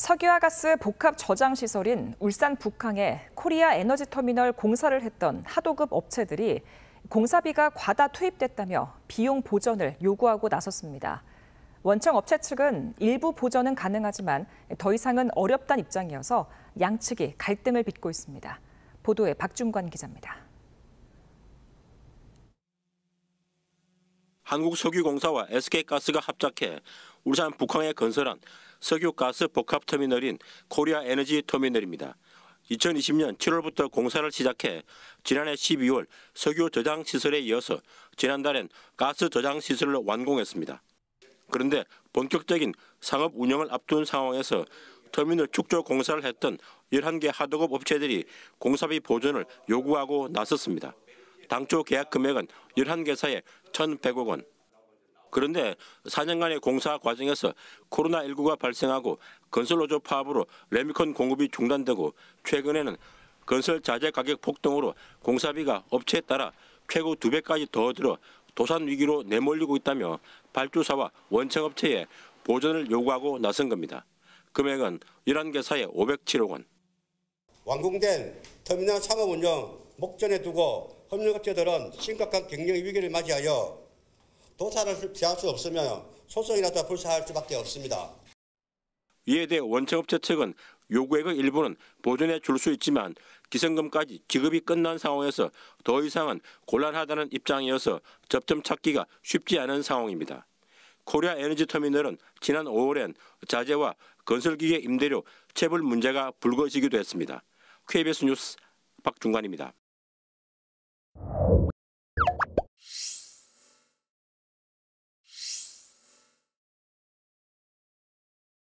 석유화가스 복합 저장 시설인 울산 북항에 코리아 에너지 터미널 공사를 했던 하도급 업체들이 공사비가 과다 투입됐다며 비용 보전을 요구하고 나섰습니다. 원청 업체 측은 일부 보전은 가능하지만 더 이상은 어렵다는 입장이어서 양측이 갈등을 빚고 있습니다. 보도에 박준관 기자입니다. 한국석유공사와 SK가스가 합작해 울산 북항에 건설한 석유가스 복합터미널인 코리아 에너지 터미널입니다. 2020년 7월부터 공사를 시작해 지난해 12월 석유 저장 시설에 이어서 지난달엔 가스 저장 시설을 완공했습니다. 그런데 본격적인 상업 운영을 앞둔 상황에서 터미널 축조 공사를 했던 11개 하도급 업체들이 공사비 보전을 요구하고 나섰습니다. 당초 계약 금액은 11개사에 1,100억 원. 그런데 4년간의 공사 과정에서 코로나19가 발생하고 건설노조 파업으로 레미콘 공급이 중단되고 최근에는 건설 자재 가격 폭등으로 공사비가 업체에 따라 최고 2배까지 더 들어 도산 위기로 내몰리고 있다며 발주사와 원청업체에 보전을 요구하고 나선 겁니다. 금액은 11개사에 507억 원. 완공된 터미널 상업 운영 목전에 두고 협력업체들은 심각한 경영 위기를 맞이하여 도산을 피할 수 없으며 소송이라도 불사할 수밖에 없습니다. 이에 대해 원청업체 측은 요구액의 일부는 보전해 줄 수 있지만 기성금까지 지급이 끝난 상황에서 더 이상은 곤란하다는 입장이어서 접점 찾기가 쉽지 않은 상황입니다. 코리아 에너지 터미널은 지난 5월엔 자재와 건설기계 임대료 체불 문제가 불거지기도 했습니다. KBS 뉴스 박준관입니다.